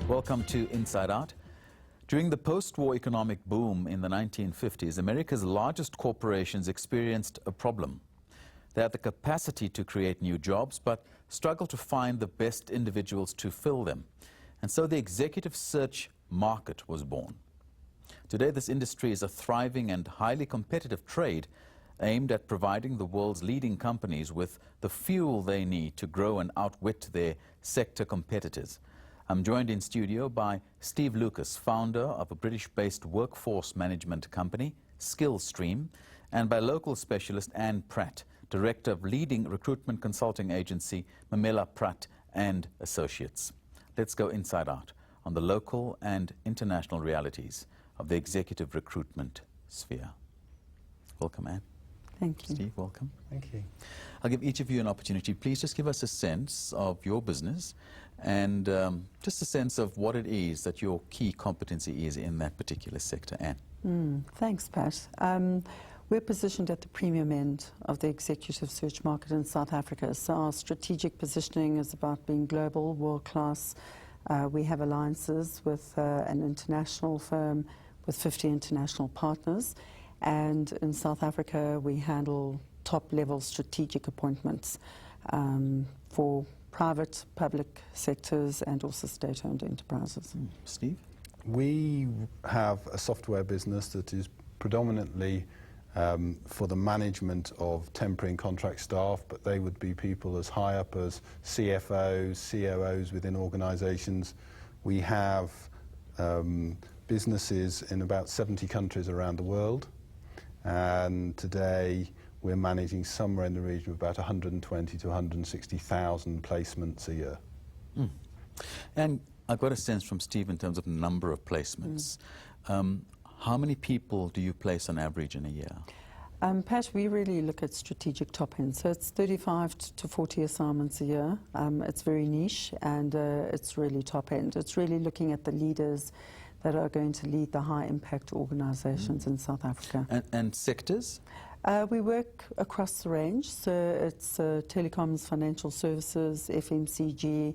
Welcome to Inside Out. During the post-war economic boom in the 1950s, America's largest corporations experienced a problem. They had the capacity to create new jobs, but struggled to find the best individuals to fill them. And so the executive search market was born. Today, this industry is a thriving and highly competitive trade aimed at providing the world's leading companies with the fuel they need to grow and outwit their sector competitors. I'm joined in studio by Steve Lucas, founder of a British-based workforce management company, Skillstream, and by local specialist Anne Pratt, director of leading recruitment consulting agency, Pratt and Associates. Let's go inside out on the local and international realities of the executive recruitment sphere. Welcome, Anne. Thank you. Steve, welcome. Thank you. I'll give each of you an opportunity. Please just give us a sense of your business and just a sense of what it is that your key competency is in that particular sector. Anne. Thanks, Pat. We're positioned at the premium end of the executive search market in South Africa. So our strategic positioning is about being global, world-class. We have alliances with an international firm with 50 international partners. And in South Africa, we handle top-level strategic appointments for private, public sectors and also state-owned enterprises. Steve? We have a software business that is predominantly for the management of temporary and contract staff, but they would be people as high up as CFOs, COOs within organisations. We have businesses in about 70 countries around the world. And today we're managing somewhere in the region of about 120 to 160,000 placements a year. And I've got a sense from Steve in terms of number of placements. How many people do you place on average in a year? Pat, we really look at strategic top end. So it's 35 to 40 assignments a year. It's very niche and it's really top end. It's really looking at the leaders that are going to lead the high-impact organisations in South Africa. And sectors? We work across the range, so it's telecoms, financial services, FMCG,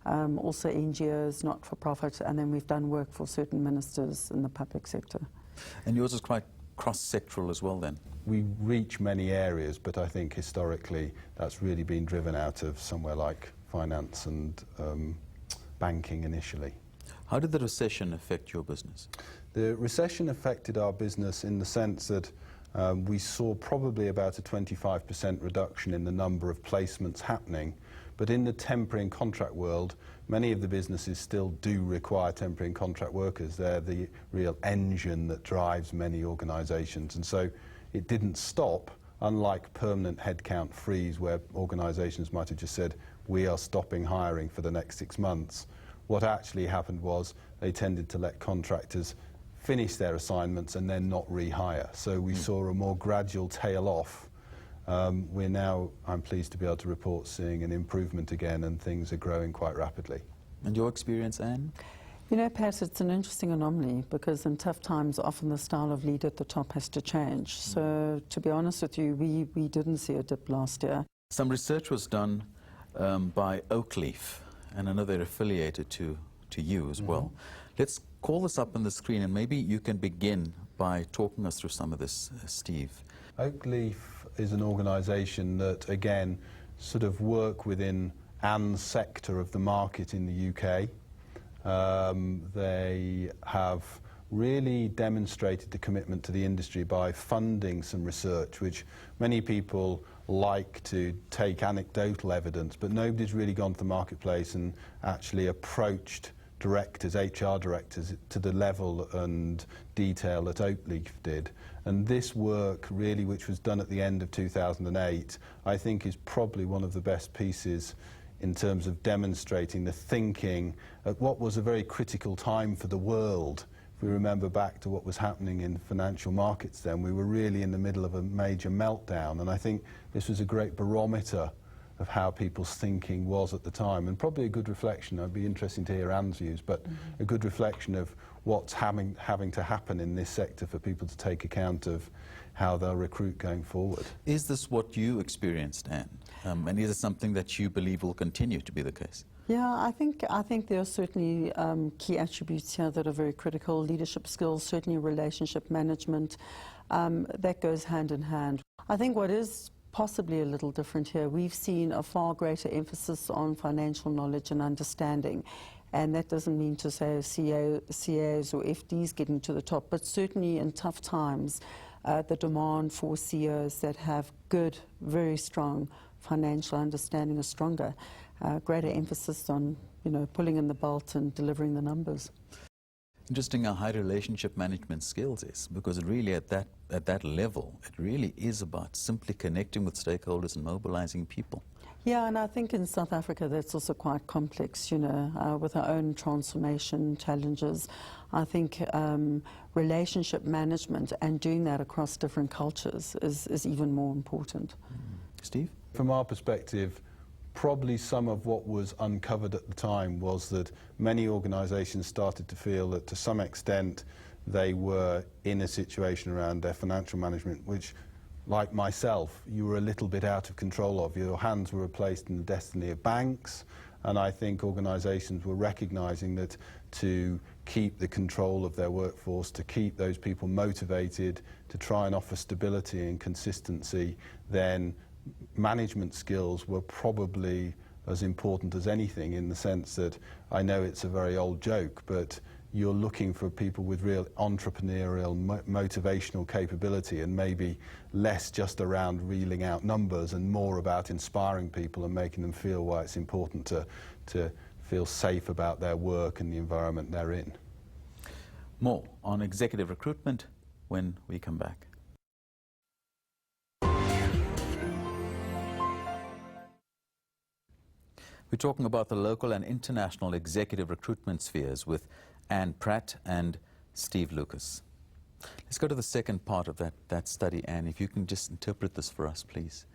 also NGOs, not-for-profit, and then we've done work for certain ministers in the public sector. And yours is quite cross-sectoral as well, then? We reach many areas, but I think historically that's really been driven out of somewhere like finance and banking initially. How did the recession affect your business? The recession affected our business in the sense that we saw probably about a 25% reduction in the number of placements happening. But in the temporary and contract world, many of the businesses still do require temporary and contract workers. They're the real engine that drives many organisations. And so it didn't stop, unlike permanent headcount freeze, where organisations might have just said, we are stopping hiring for the next 6 months. What actually happened was they tended to let contractors finish their assignments and then not rehire. So we saw a more gradual tail off. We're now, I'm pleased to be able to report, seeing an improvement again, and things are growing quite rapidly. And your experience, Anne? You know, Pat, it's an interesting anomaly because in tough times, often the style of leader at the top has to change. So to be honest with you, we didn't see a dip last year. Some research was done by Oakleaf, and I know they're affiliated to you as well. Let's call this up on the screen, and maybe you can begin by talking us through some of this, Steve. Oakleaf is an organisation that, again, sort of work within Anne's sector of the market in the UK. They have really demonstrated the commitment to the industry by funding some research, which many people like to take anecdotal evidence, but nobody's really gone to the marketplace and actually approached directors, HR directors, to the level and detail that Oakleaf did. And this work, really, which was done at the end of 2008, I think is probably one of the best pieces in terms of demonstrating the thinking at what was a very critical time for the world. If we remember back to what was happening in financial markets then, we were really in the middle of a major meltdown, and I think this was a great barometer of how people's thinking was at the time, and probably a good reflection. I'd be interested to hear Anne's views, but a good reflection of what's having to happen in this sector for people to take account of how they'll recruit going forward. Is this what you experienced, Anne? And is it something that you believe will continue to be the case? Yeah, I think there are certainly key attributes here that are very critical. Leadership skills, certainly relationship management, that goes hand in hand. I think what is possibly a little different here, we've seen a far greater emphasis on financial knowledge and understanding. And that doesn't mean to say CEOs or FDs getting to the top, but certainly in tough times, the demand for CEOs that have good, very strong financial understanding is stronger. Greater emphasis on, pulling in the belt and delivering the numbers. Interesting how high relationship management skills is, because really at that level, it really is about simply connecting with stakeholders and mobilizing people. Yeah, and I think in South Africa that's also quite complex, with our own transformation challenges. I think relationship management and doing that across different cultures is even more important. Steve? From our perspective, probably some of what was uncovered at the time was that many organisations started to feel that to some extent they were in a situation around their financial management which, like myself, you were a little bit out of control of. Your hands were replaced in the destiny of banks, and I think organisations were recognising that to keep the control of their workforce, to keep those people motivated, to try and offer stability and consistency, then management skills were probably as important as anything, in the sense that, I know it's a very old joke, but you're looking for people with real entrepreneurial, motivational capability, and maybe less just around reeling out numbers and more about inspiring people and making them feel why it's important to feel safe about their work and the environment they're in. More on executive recruitment when we come back. We're talking about the local and international executive recruitment spheres with Pratt and Steve Lucas. Let's go to the second part of that study, Anne. If you can just interpret this for us, please.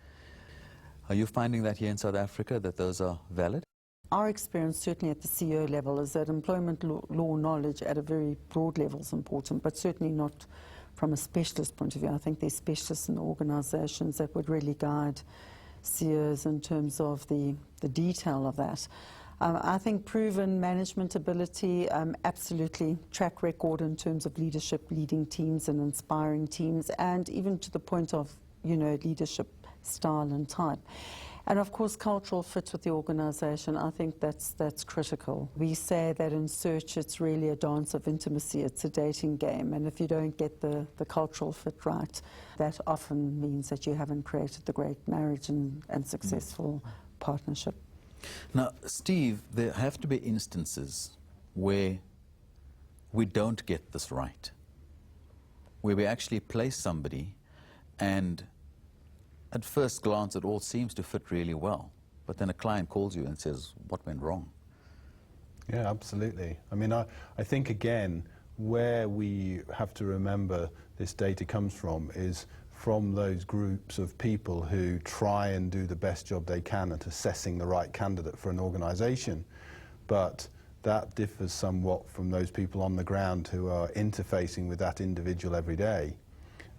Are you finding that here in South Africa, that those are valid? Our experience, certainly at the CEO level, is that employment law knowledge at a very broad level is important, but certainly not from a specialist point of view. I think there's specialists in organisations that would really guide CEOs in terms of the detail of that. I think proven management ability, absolutely. Track record in terms of leadership, leading teams and inspiring teams, and even to the point of, leadership style and type. And of course, cultural fit with the organisation, I think that's critical. We say that in search it's really a dance of intimacy, it's a dating game, and if you don't get the cultural fit right, that often means that you haven't created the great marriage and successful partnership. Now, Steve, there have to be instances where we don't get this right, where we actually place somebody and at first glance it all seems to fit really well, but then a client calls you and says, what went wrong? Yeah, absolutely. I mean, I think, again, where we have to remember this data comes from is from those groups of people who try and do the best job they can at assessing the right candidate for an organisation. But that differs somewhat from those people on the ground who are interfacing with that individual every day.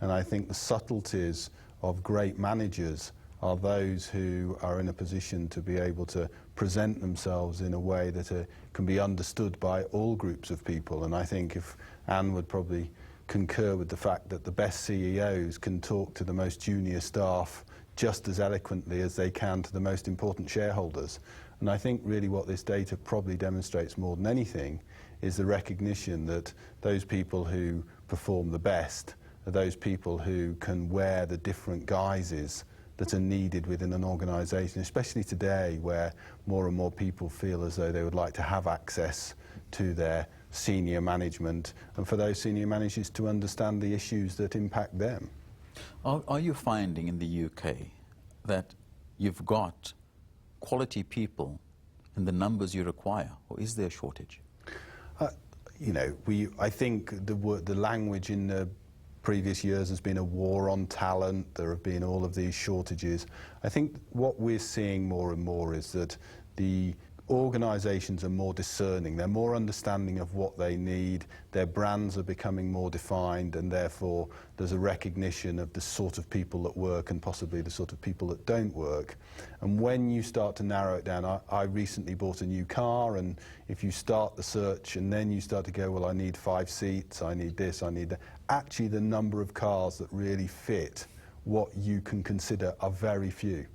And I think the subtleties of great managers are those who are in a position to be able to present themselves in a way that can be understood by all groups of people. And I think if Anne would probably concur with the fact that the best CEOs can talk to the most junior staff just as eloquently as they can to the most important shareholders. And I think really what this data probably demonstrates more than anything is the recognition that those people who perform the best are those people who can wear the different guises that are needed within an organisation, especially today where more and more people feel as though they would like to have access to their senior management, and for those senior managers to understand the issues that impact them. Are you finding in the UK that you've got quality people in the numbers you require, or is there a shortage? I think the language in the previous years has been a war on talent. There have been all of these shortages. I think what we're seeing more and more is that the organisations are more discerning, they're more understanding of what they need, their brands are becoming more defined, and therefore there's a recognition of the sort of people that work and possibly the sort of people that don't work. And when you start to narrow it down, I recently bought a new car, and if you start the search and then you start to go, well, I need 5 seats, I need this, I need that, actually the number of cars that really fit what you can consider are very few.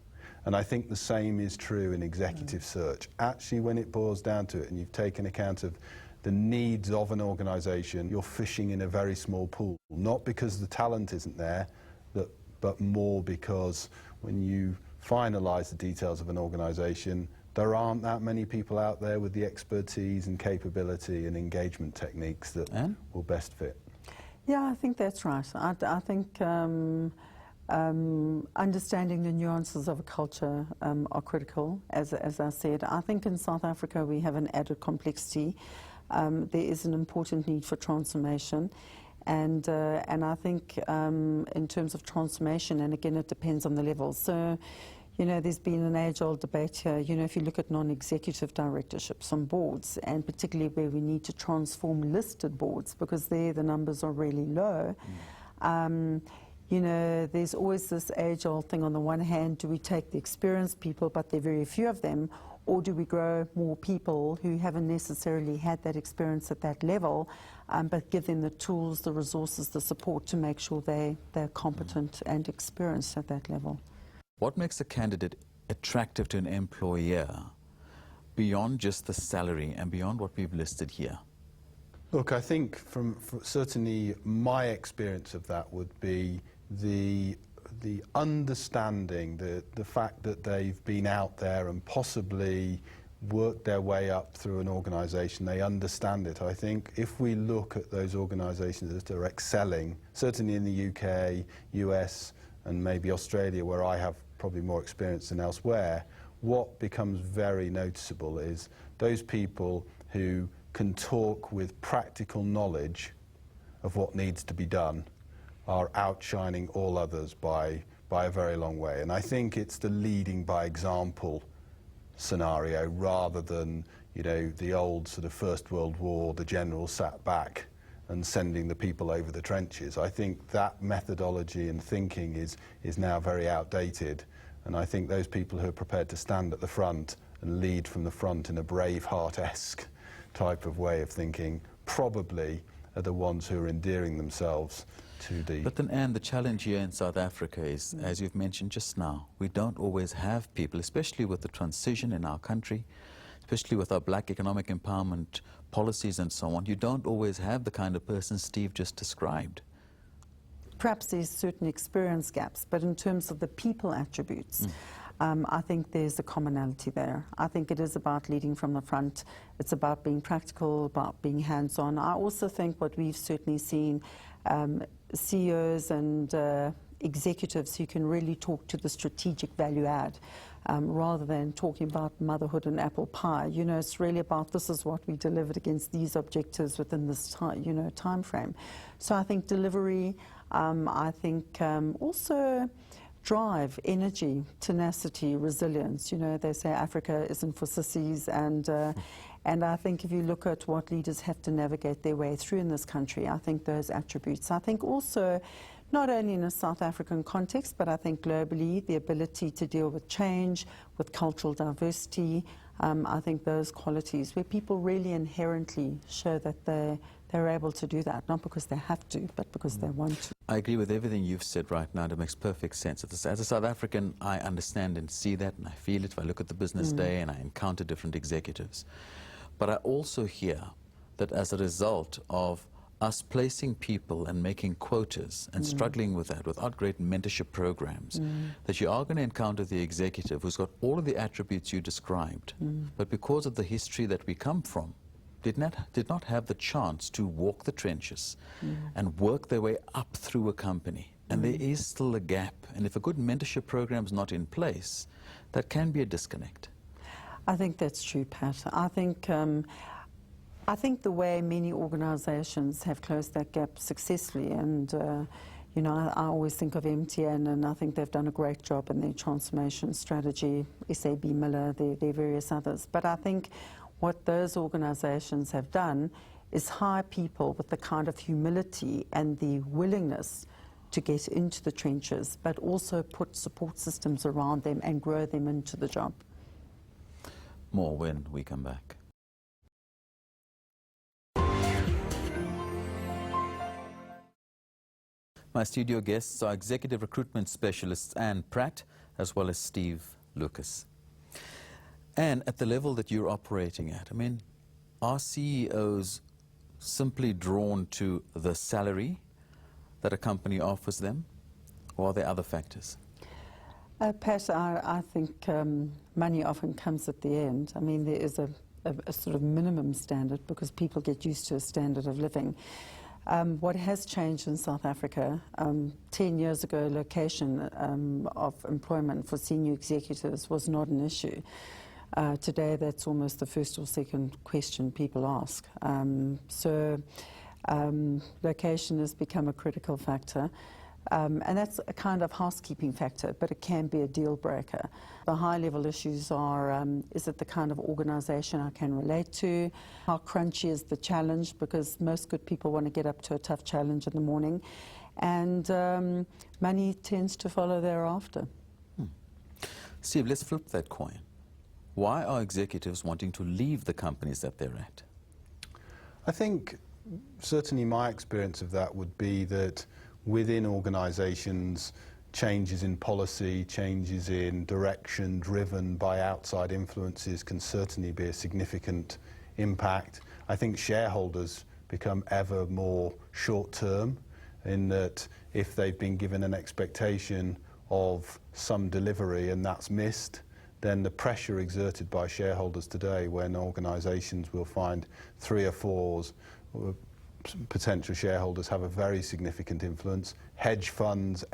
And I think the same is true in executive search. Actually, when it boils down to it and you've taken account of the needs of an organisation, you're fishing in a very small pool. Not because the talent isn't there, but more because when you finalise the details of an organisation, there aren't that many people out there with the expertise and capability and engagement techniques that will best fit. Yeah, I think that's right. I think understanding the nuances of a culture are critical, as I said. I think in South Africa we have an added complexity. There is an important need for transformation. And I think in terms of transformation, and again it depends on the level. So, you know, there's been an age-old debate here. You know, if you look at non-executive directorships on boards, and particularly where we need to transform listed boards, because there the numbers are really low, you know, there's always this age-old thing. On the one hand, do we take the experienced people, but there are very few of them, or do we grow more people who haven't necessarily had that experience at that level, but give them the tools, the resources, the support to make sure they're competent and experienced at that level? What makes a candidate attractive to an employer beyond just the salary and beyond what we've listed here? Look, I think from certainly my experience of that would be the understanding, the fact that they've been out there and possibly worked their way up through an organisation, they understand it. I think if we look at those organisations that are excelling, certainly in the UK, US and maybe Australia, where I have probably more experience than elsewhere, what becomes very noticeable is those people who can talk with practical knowledge of what needs to be done are outshining all others by a very long way. And I think it's the leading by example scenario rather than, you know, the old sort of First World War, the general sat back and sending the people over the trenches. I think that methodology and thinking is now very outdated. And I think those people who are prepared to stand at the front and lead from the front in a Braveheart-esque type of way of thinking probably are the ones who are endearing themselves to the... But then, Anne, the challenge here in South Africa is, as you've mentioned just now, we don't always have people, especially with the transition in our country, especially with our black economic empowerment policies and so on, you don't always have the kind of person Steve just described. Perhaps there's certain experience gaps, but in terms of the people attributes, I think there's a commonality there. I think it is about leading from the front. It's about being practical, about being hands-on. I also think what we've certainly seen, CEOs and executives who can really talk to the strategic value add, rather than talking about motherhood and apple pie. You know, it's really about this is what we delivered against these objectives within this time frame. So I think delivery, I think also drive, energy, tenacity, resilience. You know, they say Africa isn't for sissies, and I think if you look at what leaders have to navigate their way through in this country, I think those attributes. I think also, not only in a South African context, but I think globally, the ability to deal with change, with cultural diversity, I think those qualities where people really inherently show that they're able to do that, not because they have to, but because they want to. I agree with everything you've said right now. It makes perfect sense. As a South African, I understand and see that, and I feel it if I look at the business day and I encounter different executives. But I also hear that as a result of us placing people and making quotas and struggling with that without great mentorship programs, that you are going to encounter the executive who's got all of the attributes you described, but because of the history that we come from, did not have the chance to walk the trenches and work their way up through a company. And there is still a gap. And if a good mentorship program is not in place, that can be a disconnect. I think that's true, Pat. I think the way many organisations have closed that gap successfully, and You know, I always think of MTN, and I think they've done a great job in their transformation strategy, SAB Miller, their various others. But I think what those organisations have done is hire people with the kind of humility and the willingness to get into the trenches, but also put support systems around them and grow them into the job. More when we come back. My studio guests are executive recruitment specialists Anne Pratt as well as Steve Lucas. And at the level that you're operating at, I mean, are CEOs simply drawn to the salary that a company offers them, or are there other factors? Pat, I think money often comes at the end. I mean, there is a sort of minimum standard because people get used to a standard of living. What has changed in South Africa, 10 years ago, location of employment for senior executives was not an issue. Today, that's almost the first or second question people ask. Location has become a critical factor. And that's a kind of housekeeping factor, but it can be a deal breaker. The high-level issues are, is it the kind of organisation I can relate to? How crunchy is the challenge? Because most good people want to get up to a tough challenge in the morning. And money tends to follow thereafter. Steve, let's flip that coin. Why are executives wanting to leave the companies that they're at? I think certainly my experience of that would be that within organisations, changes in policy, changes in direction driven by outside influences can certainly be a significant impact. I think shareholders become ever more short-term in that if they've been given an expectation of some delivery and that's missed, then the pressure exerted by shareholders today when organisations will find 3 or 4 potential shareholders have a very significant influence. Hedge funds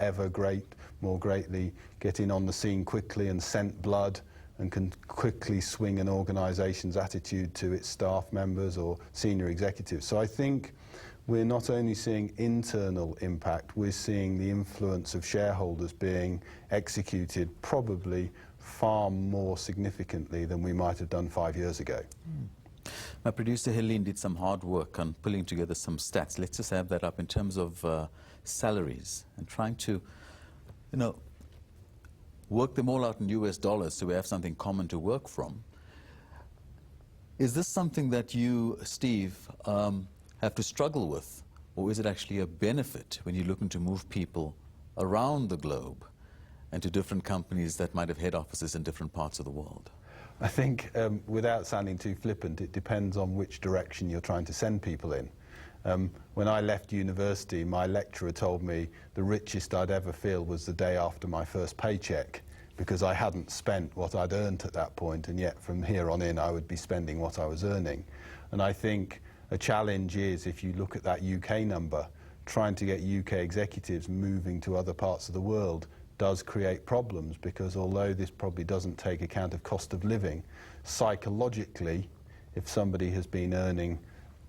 more greatly getting on the scene quickly and scent blood and can quickly swing an organisation's attitude to its staff members or senior executives. So I think we're not only seeing internal impact, we're seeing the influence of shareholders being executed probably far more significantly than we might have done 5 years ago. My producer Helene did some hard work on pulling together some stats. Let's just have that up in terms of salaries and trying to, you know, work them all out in US dollars so we have something common to work from. Is this something that you, Steve, have to struggle with, or is it actually a benefit when you're looking to move people around the globe and to different companies that might have head offices in different parts of the world? I think, without sounding too flippant, it depends on which direction you're trying to send people in. When I left university, my lecturer told me the richest I'd ever feel was the day after my first paycheck, because I hadn't spent what I'd earned at that point, and yet from here on in I would be spending what I was earning. And I think a challenge is, if you look at that UK number, trying to get UK executives moving to other parts of the world does create problems, because although this probably doesn't take account of cost of living, psychologically, if somebody has been earning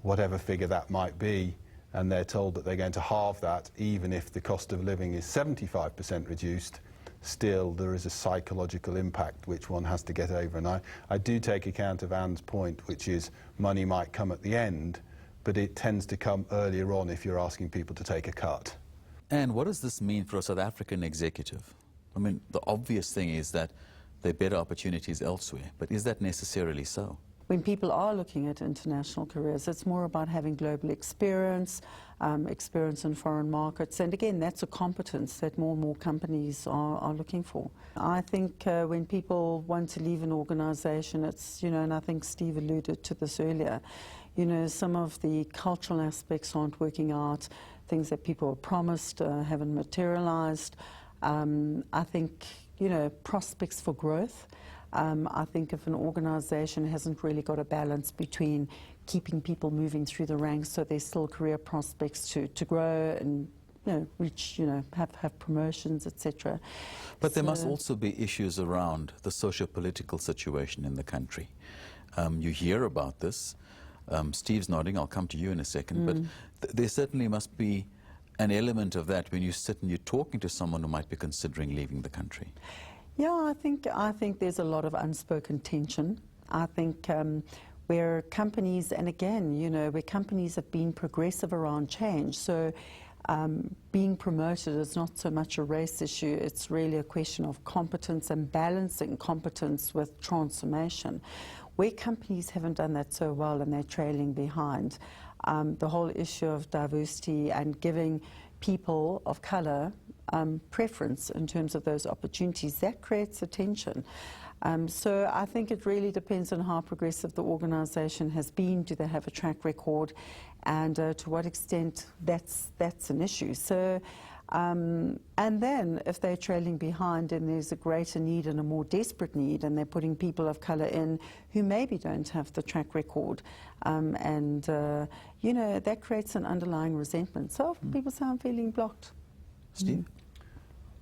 whatever figure that might be and they're told that they're going to halve that, even if the cost of living is 75% reduced, still there is a psychological impact which one has to get over. And I do take account of Anne's point, which is money might come at the end, but it tends to come earlier on if you're asking people to take a cut. And what does this mean for a South African executive? I mean, the obvious thing is that there are better opportunities elsewhere, but is that necessarily so? When people are looking at international careers, it's more about having global experience, experience in foreign markets, and again, that's a competence that more and more companies are looking for. I think when people want to leave an organisation, it's, you know, and I think Steve alluded to this earlier, you know, some of the cultural aspects aren't working out, things that people were promised haven't materialised. I think, you know, prospects for growth. I think if an organisation hasn't really got a balance between keeping people moving through the ranks so there's still career prospects to grow and, you know, reach, you know, have promotions, etc. But there must also be issues around the socio-political situation in the country. You hear about this. Steve's nodding, I'll come to you in a second, but there certainly must be an element of that when you sit and you're talking to someone who might be considering leaving the country? Yeah, I think there's a lot of unspoken tension. I think where companies, and again, you know, where companies have been progressive around change, so being promoted is not so much a race issue, it's really a question of competence and balancing competence with transformation. Where companies haven't done that so well and they're trailing behind, the whole issue of diversity and giving people of colour preference in terms of those opportunities, that creates a tension. So I think it really depends on how progressive the organisation has been. Do they have a track record, and to what extent that's an issue. So, and then if they're trailing behind and there's a greater need and a more desperate need, and they're putting people of colour in who maybe don't have the track record, you know, that creates an underlying resentment. So people say, I'm feeling blocked. Steve?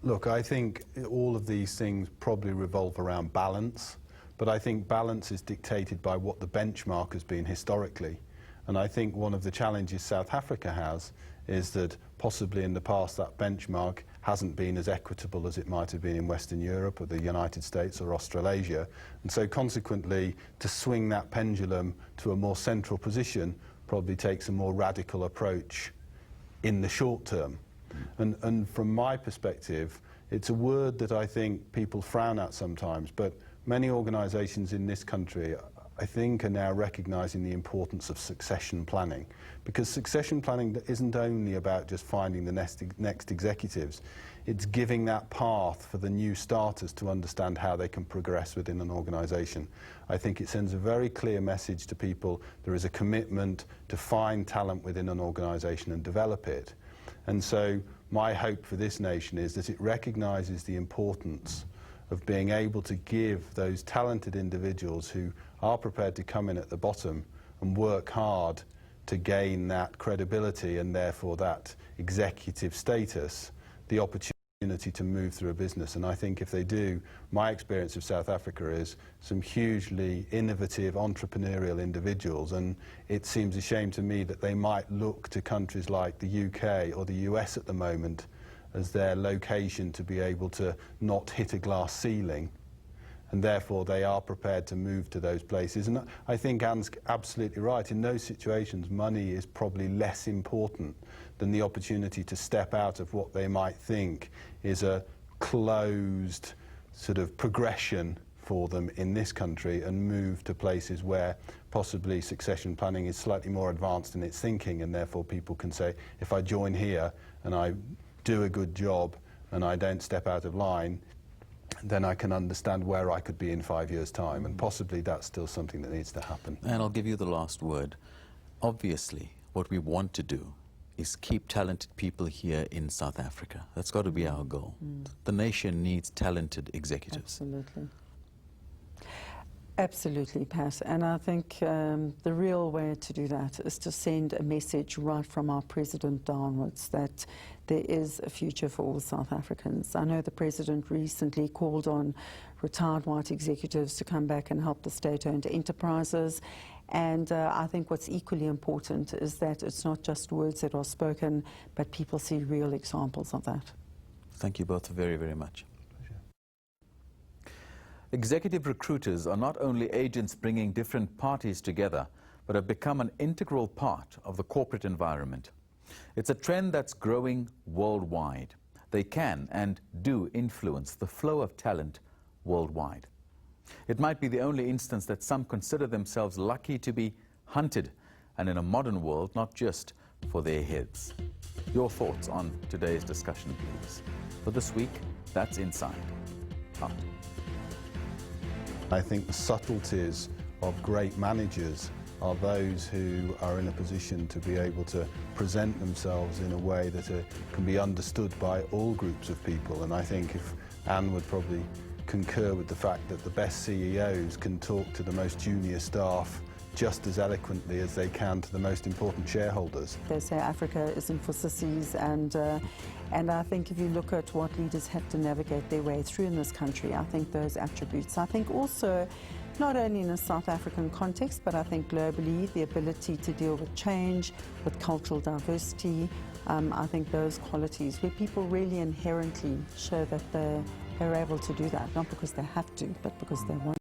Look, I think all of these things probably revolve around balance, but I think balance is dictated by what the benchmark has been historically. And I think one of the challenges South Africa has is that possibly in the past that benchmark hasn't been as equitable as it might have been in Western Europe or the United States or Australasia. And so consequently, to swing that pendulum to a more central position probably takes a more radical approach in the short term. And from my perspective, it's a word that I think people frown at sometimes, but many organisations in this country, I think, are now recognising the importance of succession planning, because succession planning isn't only about just finding the next executives, it's giving that path for the new starters to understand how they can progress within an organisation. I think it sends a very clear message to people. There is a commitment to find talent within an organisation and develop it. And so my hope for this nation is that it recognises the importance of being able to give those talented individuals who are prepared to come in at the bottom and work hard to gain that credibility and therefore that executive status, the opportunity to move through a business. And I think if they do, my experience of South Africa is some hugely innovative, entrepreneurial individuals, and it seems a shame to me that they might look to countries like the UK or the US at the moment as their location to be able to not hit a glass ceiling, and therefore they are prepared to move to those places. And I think Anne's absolutely right. In those situations, money is probably less important than the opportunity to step out of what they might think is a closed sort of progression for them in this country and move to places where possibly succession planning is slightly more advanced in its thinking, and therefore people can say, if I join here and I do a good job and I don't step out of line, then I can understand where I could be in 5 years' time, and possibly that's still something that needs to happen. And I'll give you the last word. Obviously, what we want to do is keep talented people here in South Africa. That's got to be our goal. The nation needs talented executives. Absolutely. Absolutely, Pat. And I think the real way to do that is to send a message right from our president downwards that there is a future for all South Africans. I know the president recently called on retired white executives to come back and help the state-owned enterprises. And I think what's equally important is that it's not just words that are spoken, but people see real examples of that. Thank you both very, very much. Executive recruiters are not only agents bringing different parties together, but have become an integral part of the corporate environment. It's a trend that's growing worldwide. They can and do influence the flow of talent worldwide. It might be the only instance that some consider themselves lucky to be hunted, and in a modern world, not just for their heads. Your thoughts on today's discussion, please. For this week, that's Inside Out. I think the subtleties of great managers are those who are in a position to be able to present themselves in a way that can be understood by all groups of people. And I think if Anne would probably concur with the fact that the best CEOs can talk to the most junior staff just as eloquently as they can to the most important shareholders. They say Africa isn't for sissies, and I think if you look at what leaders have to navigate their way through in this country, I think those attributes. I think also not only in a South African context, but I think globally, the ability to deal with change, with cultural diversity. I think those qualities where people really inherently show that they're able to do that, not because they have to, but because they want